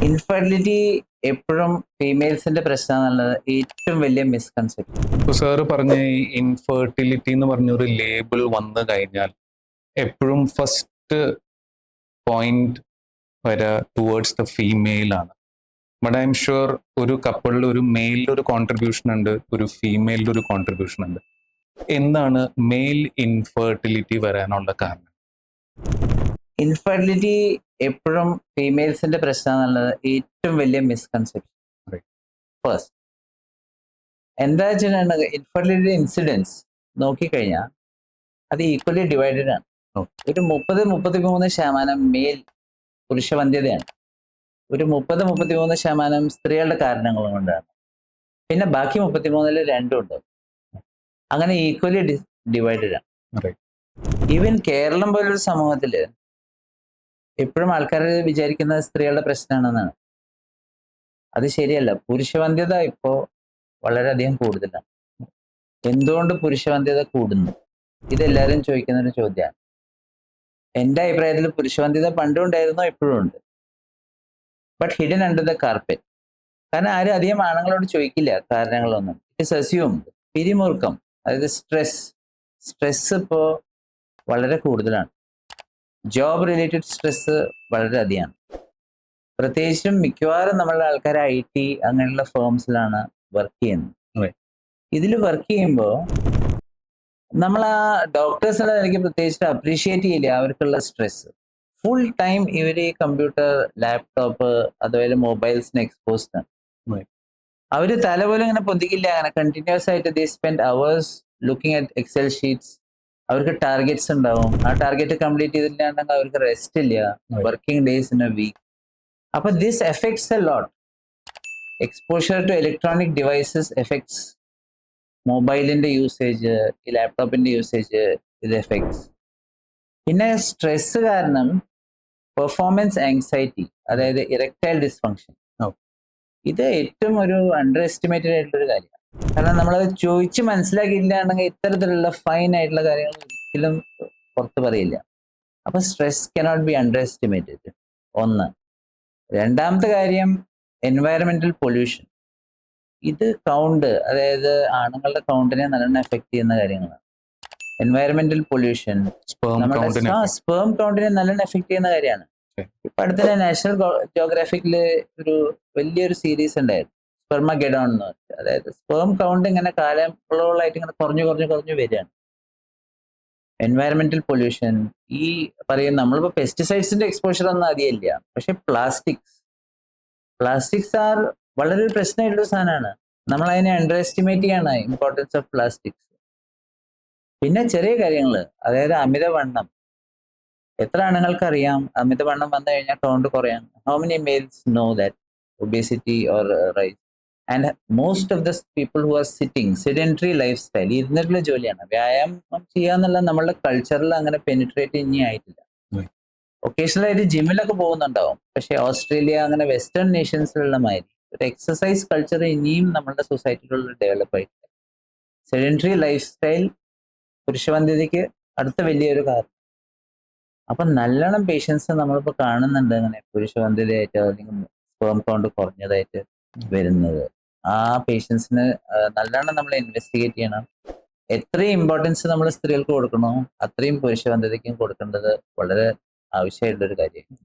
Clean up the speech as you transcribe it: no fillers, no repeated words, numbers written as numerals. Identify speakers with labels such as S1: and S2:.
S1: Infertility എപ്പോഴും ഫീമെയിൽസിന്റെ പ്രശ്നം എന്നുള്ളത് ഏറ്റവും വലിയ മിസ്കൺസെപ്ഷൻ.
S2: ഇപ്പൊ സാറ് പറഞ്ഞ ഈ ഇൻഫെർട്ടിലിറ്റി എന്ന് പറഞ്ഞൊരു ലേബിൾ വന്നു കഴിഞ്ഞാൽ എപ്പോഴും ഫസ്റ്റ് പോയിന്റ് വരെ ടുവേർഡ്സ് ദ ഫീമെയിൽ ആണ്. ബട്ട് ഐ എം ഷുവർ ഒരു കപ്പിളിൽ ഒരു മെയിലിൽ ഒരു കോൺട്രിബ്യൂഷൻ ഉണ്ട്, ഒരു ഫീമെയിലിൽ ഒരു കോൺട്രിബ്യൂഷൻ ഉണ്ട്. എന്താണ് മെയിൽ ഇൻഫെർട്ടിലിറ്റി വരാനുള്ള കാരണം?
S1: ഇൻഫെർട്ടിലിറ്റി എപ്പോഴും ഫീമെയിൽസിന്റെ പ്രശ്നം എന്നുള്ളത് ഏറ്റവും വലിയ മിസ്കൺസെപ്ഷൻ.
S2: Right.
S1: ഫസ്റ്റ് എന്താ വെച്ചിട്ടുണ്ടെങ്കിൽ ഇൻഫെർട്ടിലിറ്റി ഇൻസിഡൻസ് നോക്കിക്കഴിഞ്ഞാൽ അത് ഈക്വലി ഡിവൈഡഡ് ആണ്. ഒരു 30-33% മെയിൽ പുരുഷവന്ധ്യതയാണ്, ഒരു 30-33% സ്ത്രീകളുടെ കാരണങ്ങൾ കൊണ്ടാണ്, പിന്നെ ബാക്കി 33-ൽ രണ്ടും ഉണ്ട്. അങ്ങനെ ഈക്വലി ഡിവൈഡഡ് ആണ്.
S2: Right.
S1: ഈവൻ കേരളം പോലൊരു സമൂഹത്തില് എപ്പോഴും ആൾക്കാർ വിചാരിക്കുന്നത് സ്ത്രീകളുടെ പ്രശ്നമാണെന്നാണ്. അത് ശരിയല്ല. പുരുഷവന്ധ്യത ഇപ്പോ വളരെയധികം കൂടുതലാണ്. എന്തുകൊണ്ട് പുരുഷവന്ധ്യത കൂടുന്നു? ഇതെല്ലാവരും ചോദിക്കുന്ന ഒരു ചോദ്യമാണ്. എൻ്റെ അഭിപ്രായത്തിൽ പുരുഷവന്ധ്യത പണ്ടും ഉണ്ടായിരുന്നു, ഇപ്പോഴും ഉണ്ട്. But hidden under the carpet. കാരണം ആരും അധികം ആണുങ്ങളോട് ചോദിക്കില്ല കാരണങ്ങളൊന്നും. It's assumed. പിരിമുറുക്കം, അതായത് സ്ട്രെസ് ഇപ്പോൾ വളരെ കൂടുതലാണ്. ജോബ് റിലേറ്റഡ് സ്ട്രെസ് വളരെ അധികമാണ്. പ്രത്യേകിച്ചും മിക്കവാറും നമ്മളുടെ ആൾക്കാർ IT അങ്ങനെയുള്ള ഫേംസിലാണ് വർക്ക് ചെയ്യുന്നത്. ഇതിൽ വർക്ക് ചെയ്യുമ്പോൾ നമ്മൾ ആ ഡോക്ടേഴ്സ് എന്ന നിലയ്ക്ക് പ്രത്യേകിച്ച് അപ്രീഷിയേറ്റ് ചെയ്യില്ല അവർക്കുള്ള സ്ട്രെസ്. ഫുൾ ടൈം ഇവർ ഈ കമ്പ്യൂട്ടർ, ലാപ്ടോപ്പ്, അതുപോലെ മൊബൈൽസിന് എക്സ്പോസ്ഡ് ആണ്. അവർ തല പോലും ഇങ്ങനെ പൊന്തിക്കില്ല. അങ്ങനെ കണ്ടിന്യൂസ് ആയിട്ട് they spend hours looking at Excel sheets. അവർക്ക് ടാർഗറ്റ്സ് ഉണ്ടാവും. ആ ടാർഗറ്റ് കംപ്ലീറ്റ് ചെയ്തില്ലാണ്ടെങ്കിൽ അവർക്ക് റെസ്റ്റ് ഇല്ല. Working days in a week. അപ്പൊ this effects a lot. Exposure to electronic devices effects. മൊബൈലിന്റെ യൂസേജ്, ഈ ലാപ്ടോപ്പിന്റെ യൂസേജ്, ഇത് എഫക്ട്സ്. പിന്നെ സ്ട്രെസ് കാരണം പെർഫോമൻസ് ആങ്സൈറ്റി, അതായത് ഇറക്ടൈൽ ഡിസ്ഫങ്ഷൻ. ഇത് ഏറ്റവും ഒരു അണ്ടർ എസ്റ്റിമേറ്റഡ് ആയിട്ടുള്ളൊരു കാര്യമാണ്. കാരണം നമ്മളത് ചോദിച്ച് മനസ്സിലാക്കിയില്ലാണ്ടെങ്കിൽ ഇത്തരത്തിലുള്ള ഫൈൻ ആയിട്ടുള്ള കാര്യങ്ങൾ ഒരിക്കലും പുറത്ത് പറയില്ല. അപ്പൊ stress cannot be under estimated. ഒന്ന്. രണ്ടാമത്തെ കാര്യം എൻവയറമെന്റൽ പൊല്യൂഷൻ. ഇത് കൗണ്ട്, അതായത് ആണുങ്ങളുടെ കൗണ്ടിനെ നല്ലോണം എഫക്ട് ചെയ്യുന്ന കാര്യങ്ങളാണ്. എൻവയറമെന്റൽ പൊല്യൂഷൻ നമ്മുടെ സ്പേം കൗണ്ടിനെ നല്ലോണം എഫക്ട് ചെയ്യുന്ന കാര്യമാണ്. ഇപ്പൊ അടുത്ത നാഷണൽ ജോഗ്രാഫിക്കില് ഒരു വലിയൊരു സീരീസ് ഉണ്ടായിരുന്നു, സ്പെർമഗെഡോൺ എന്ന് പറഞ്ഞിട്ട്. അതായത് സ്പേം കൗണ്ട് ഇങ്ങനെ കാലങ്ങളോളായിട്ട് ഇങ്ങനെ കുറഞ്ഞു വരികയാണ്. എൻവയറമെന്റൽ പൊല്യൂഷൻ, ഈ പറയുന്ന നമ്മളിപ്പോ പെസ്റ്റിസൈഡ്സിന്റെ എക്സ്പോഷർ ഒന്നും അധികമില്ല, പക്ഷെ പ്ലാസ്റ്റിക്സ് ആർ വളരെ ഒരു പ്രശ്നമായിട്ടുള്ള സാധനമാണ്. നമ്മൾ അതിനെ അണ്ടർ എസ്റ്റിമേറ്റ് ചെയ്യാണ് ഇമ്പോർട്ടൻസ് ഓഫ് പ്ലാസ്റ്റിക്സ്. പിന്നെ ചെറിയ കാര്യങ്ങൾ, അതായത് അമിതവണ്ണം. എത്ര ആണുങ്ങൾക്ക് അറിയാം അമിതവണ്ണം വന്നു കഴിഞ്ഞാൽ കൗണ്ട് കുറയാൻ? How many males know that obesity or rise? And most of the people who are sedentary lifestyle, ഇരുന്നിട്ടുള്ള ജോലിയാണ്. വ്യായാമം ചെയ്യാന്നുള്ള നമ്മളുടെ കൾച്ചറിൽ അങ്ങനെ പെനിട്രേറ്റ് ഇനി ആയിട്ടില്ല. ഒക്കേഷണലായിട്ട് ജിമ്മിലൊക്കെ പോകുന്നുണ്ടാവും, പക്ഷെ ഓസ്ട്രേലിയ അങ്ങനെ വെസ്റ്റേൺ നേഷൻസിലുള്ള മാതിരി ഒരു എക്സസൈസ് കൾച്ചർ ഇനിയും നമ്മളുടെ സൊസൈറ്റിയിലുള്ള ഡെവലപ്പ് ആയിട്ടില്ല. സെഡൻറ്ററി ലൈഫ് സ്റ്റൈൽ പുരുഷവന്ധ്യതയ്ക്ക് അടുത്ത വലിയൊരു കാരണം. അപ്പൊ നല്ലോണം പേഷ്യൻസ് നമ്മളിപ്പോൾ കാണുന്നുണ്ട് അങ്ങനെ പുരുഷവന്ധ്യതയായിട്ട് അല്ലെങ്കിൽ സ്പേം കൗണ്ട് കുറഞ്ഞതായിട്ട് വരുന്നത്. ആ പേഷ്യൻസിന് നല്ലോണം നമ്മൾ ഇൻവെസ്റ്റിഗേറ്റ് ചെയ്യണം. എത്രയും ഇമ്പോർട്ടൻസ് നമ്മൾ സ്ത്രീകൾക്ക് കൊടുക്കണോ അത്രയും പുരുഷവന്ധ്യതയ്ക്കും കൊടുക്കേണ്ടത് വളരെ ആവശ്യമായിട്ടുള്ളൊരു കാര്യമാണ്.